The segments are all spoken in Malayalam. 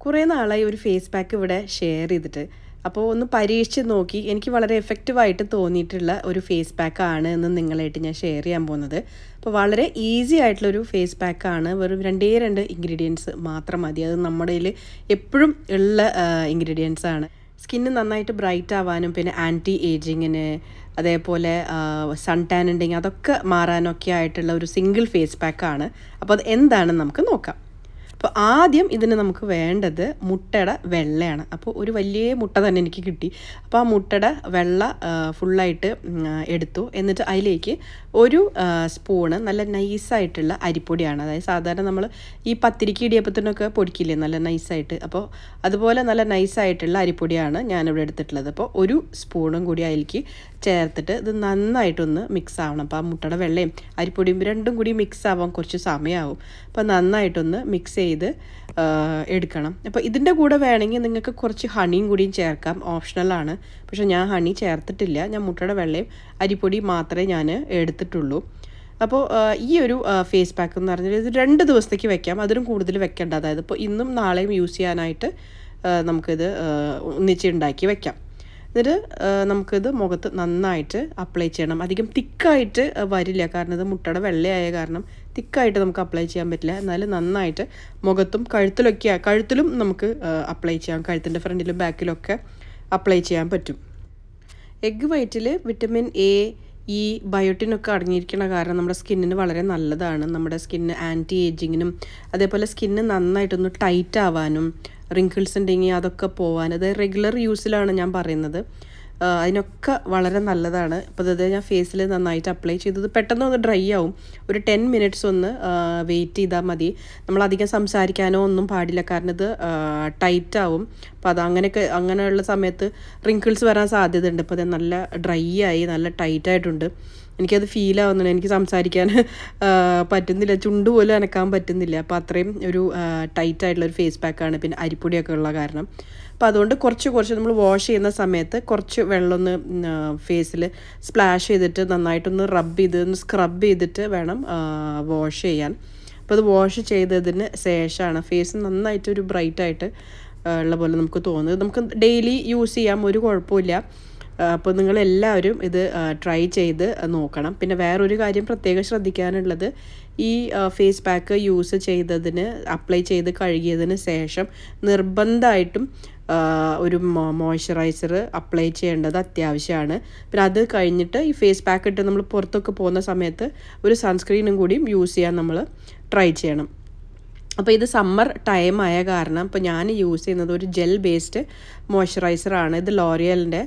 കുറേ നാളായി ഒരു ഫേസ് പാക്ക് ഇവിടെ ഷെയർ ചെയ്തിട്ട്. അപ്പോൾ ഒന്ന് പരീക്ഷിച്ച് നോക്കി എനിക്ക് വളരെ എഫക്റ്റീവായിട്ട് തോന്നിയിട്ടുള്ള ഒരു ഫേസ് പാക്കാണ് എന്ന് നിങ്ങളായിട്ട് ഞാൻ ഷെയർ ചെയ്യാൻ പോകുന്നത്. അപ്പോൾ വളരെ ഈസി ആയിട്ടുള്ളൊരു ഫേസ് പാക്കാണ്. വെറും രണ്ട് ഇൻഗ്രീഡിയൻസ് മാത്രം മതി. അത് നമ്മുടെ കയ്യിൽ എപ്പോഴും ഉള്ള ഇൻഗ്രീഡിയൻസ് ആണ്. സ്കിന്ന് നന്നായിട്ട് ബ്രൈറ്റ് ആവാനും പിന്നെ ആൻറ്റി ഏജിങ്ങിന് അതേപോലെ സൺ ടാൻ ഉണ്ടെങ്കിൽ അതൊക്കെ മാറാനൊക്കെ ആയിട്ടുള്ള ഒരു സിംഗിൾ ഫേസ് പാക്കാണ്. അപ്പോൾ അത് എന്താണെന്ന് നമുക്ക് നോക്കാം. അപ്പോൾ ആദ്യം ഇതിന് നമുക്ക് വേണ്ടത് മുട്ടയുടെ വെള്ളയാണ്. അപ്പോൾ ഒരു വലിയ മുട്ട തന്നെ എനിക്ക് കിട്ടി. അപ്പോൾ ആ മുട്ടയുടെ വെള്ള ഫുള്ളായിട്ട് എടുത്തു. എന്നിട്ട് അതിലേക്ക് ഒരു സ്പൂണ് നല്ല നൈസായിട്ടുള്ള അരിപ്പൊടിയാണ്. അതായത് സാധാരണ നമ്മൾ ഈ പത്തിരിക്ക് ഇടിയപ്പത്തിനൊക്കെ പൊടിക്കില്ലേ നല്ല നൈസായിട്ട്, അപ്പോൾ അതുപോലെ നല്ല നൈസായിട്ടുള്ള അരിപ്പൊടിയാണ് ഞാനിവിടെ എടുത്തിട്ടുള്ളത്. അപ്പോൾ ഒരു സ്പൂണും കൂടി അതിലേക്ക് ചേർത്തിട്ട് ഇത് നന്നായിട്ടൊന്ന് മിക്സ് ആവണം. അപ്പോൾ ആ മുട്ടയുടെ വെള്ളയും അരിപ്പൊടിയും രണ്ടും കൂടി മിക്സ് ആവാൻ കുറച്ച് സമയമാവും. അപ്പോൾ നന്നായിട്ടൊന്ന് മിക്സ് ചെയ്ത് എടുക്കണം. അപ്പോൾ ഇതിൻ്റെ കൂടെ വേണമെങ്കിൽ നിങ്ങൾക്ക് കുറച്ച് ഹണിയും കൂടിയും ചേർക്കാം, ഓപ്ഷണലാണ്. പക്ഷേ ഞാൻ ഹണി ചേർത്തിട്ടില്ല. ഞാൻ മുട്ടയുടെ വെള്ളയും അരിപ്പൊടി മാത്രമേ ഞാൻ എടുത്തിട്ടുള്ളൂ. അപ്പോൾ ഈ ഒരു ഫേസ് പാക്ക് എന്ന് പറഞ്ഞാൽ ഇത് 2 ദിവസത്തേക്ക് വെക്കാം, അതിലും കൂടുതൽ വെക്കേണ്ട. അതായത് ഇപ്പോൾ ഇന്നും നാളെയും യൂസ് ചെയ്യാനായിട്ട് നമുക്കിത് ഒന്നിച്ചുണ്ടാക്കി വെക്കാം. എന്നിട്ട് നമുക്കിത് മുഖത്ത് നന്നായിട്ട് അപ്ലൈ ചെയ്യണം. അധികം തിക്കായിട്ട് വരില്ല, കാരണം ഇത് മുട്ടയുടെ വെള്ളയായ കാരണം തിക്കായിട്ട് നമുക്ക് അപ്ലൈ ചെയ്യാൻ പറ്റില്ല. എന്നാലും നന്നായിട്ട് മുഖത്തും കഴുത്തിലും നമുക്ക് അപ്ലൈ ചെയ്യാം. കഴുത്തിൻ്റെ ഫ്രണ്ടിലും ബാക്കിലൊക്കെ അപ്ലൈ ചെയ്യാൻ പറ്റും. എഗ്ഗ് വൈറ്റിൽ വിറ്റമിൻ എ, ഈ ബയോട്ടിനൊക്കെ അടങ്ങിയിരിക്കുന്ന കാരണം നമ്മുടെ സ്കിന്നിന് വളരെ നല്ലതാണ്. നമ്മുടെ സ്കിന്ന് ആൻറ്റി ഏജിങ്ങിനും അതേപോലെ സ്കിന്ന് നന്നായിട്ടൊന്ന് ടൈറ്റ് ആവാനും റിങ്കിൾസ് ഉണ്ടെങ്കിൽ അതൊക്കെ പോവാൻ, അത് റെഗുലർ യൂസിലാണ് ഞാൻ പറയുന്നത്, അതിനൊക്കെ വളരെ നല്ലതാണ്. അപ്പോൾ അത് ഞാൻ ഫേസിൽ നന്നായിട്ട് അപ്ലൈ ചെയ്തത് പെട്ടെന്ന് ഒന്ന് ഡ്രൈ ആവും. ഒരു 10 മിനിറ്റ്സ് ഒന്ന് വെയിറ്റ് ചെയ്താൽ മതി. നമ്മളധികം സംസാരിക്കാനോ ഒന്നും പാടില്ല, കാരണം ഇത് ടൈറ്റ് ആവും. അപ്പോൾ അത് അങ്ങനെയുള്ള സമയത്ത് റിങ്കിൾസ് വരാൻ സാധ്യതയുണ്ട്. അപ്പോൾ അത് നല്ല ഡ്രൈ ആയി നല്ല ടൈറ്റായിട്ടുണ്ട്. എനിക്കത് ഫീൽ ആവുന്നുണ്ട്. എനിക്ക് സംസാരിക്കാൻ പറ്റുന്നില്ല, ചുണ്ട് പോലും അനക്കാൻ പറ്റുന്നില്ല. അപ്പോൾ അത്രയും ഒരു ടൈറ്റായിട്ടുള്ളൊരു ഫേസ് പാക്കാണ്. പിന്നെ അരിപ്പൊടിയൊക്കെ ഉള്ള കാരണം. അപ്പോൾ അതുകൊണ്ട് കുറച്ച് നമ്മൾ വാഷ് ചെയ്യുന്ന സമയത്ത് കുറച്ച് വെള്ളമൊന്ന് ഫേസിൽ സ്പ്ലാഷ് ചെയ്തിട്ട് നന്നായിട്ടൊന്ന് സ്ക്രബ് ചെയ്തിട്ട് വേണം വാഷ് ചെയ്യാൻ. അപ്പോൾ അത് വാഷ് ചെയ്തതിന് ശേഷമാണ് ഫേസ് നന്നായിട്ടൊരു ബ്രൈറ്റായിട്ട് ഉള്ള പോലെ നമുക്ക് തോന്നുന്നത്. നമുക്ക് ഡെയിലി യൂസ് ചെയ്യാം, ഒരു കുഴപ്പമില്ല. അപ്പോൾ നിങ്ങളെല്ലാവരും ഇത് ട്രൈ ചെയ്ത് നോക്കണം. പിന്നെ വേറൊരു കാര്യം പ്രത്യേകം ശ്രദ്ധിക്കാനുള്ളത്, ഈ ഫേസ് പാക്ക് യൂസ് ചെയ്തതിന് അപ്ലൈ ചെയ്ത് കഴുകിയതിന് ശേഷം നിർബന്ധമായിട്ടും ഒരു മോയ്സ്ചറൈസർ അപ്ലൈ ചെയ്യേണ്ടത് അത്യാവശ്യമാണ്. പിന്നെ അത് കഴിഞ്ഞിട്ട് ഈ ഫേസ് പാക്ക് ഇട്ട് നമ്മൾ പുറത്തൊക്കെ പോകുന്ന സമയത്ത് ഒരു സൺസ്ക്രീനും കൂടിയും യൂസ് ചെയ്യാൻ നമ്മൾ ട്രൈ ചെയ്യണം. അപ്പോൾ ഇത് സമ്മർ ടൈം ആയ കാരണം ഇപ്പോൾ ഞാൻ യൂസ് ചെയ്യുന്നത് ഒരു ജെൽ ബേസ്ഡ് മോയ്സ്ചറൈസറാണ്. ഇത് ലോറിയലിൻ്റെ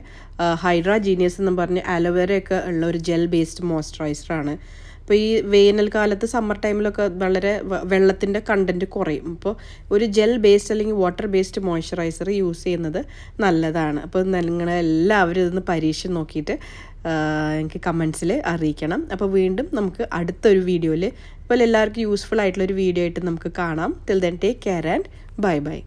ഹൈഡ്രാ ജീനിയസ് എന്ന് പറഞ്ഞ് അലോവേരയൊക്കെ ഉള്ള ഒരു ജെൽ ബേസ്ഡ് മോയ്സ്ചറൈസറാണ്. അപ്പോൾ ഈ വേനൽക്കാലത്ത് സമ്മർ ടൈമിലൊക്കെ വളരെ വെള്ളത്തിൻ്റെ കണ്ടൻറ്റ് കുറയും. അപ്പോൾ ഒരു ജെൽ ബേസ്ഡ് അല്ലെങ്കിൽ വാട്ടർ ബേസ്ഡ് മോയ്സ്ചറൈസർ യൂസ് ചെയ്യുന്നത് നല്ലതാണ്. അപ്പോൾ നിങ്ങളെല്ലാവരും ഇതൊന്ന് പരീക്ഷിച്ച് നോക്കിയിട്ട് എനിക്ക് കമൻസിൽ അറിയിക്കണം. അപ്പോൾ വീണ്ടും നമുക്ക് അടുത്തൊരു വീഡിയോയിൽ ഇപ്പോൾ എല്ലാവർക്കും യൂസ്ഫുൾ ആയിട്ടുള്ളൊരു വീഡിയോ ആയിട്ട് നമുക്ക് കാണാം. Till then take care and bye bye.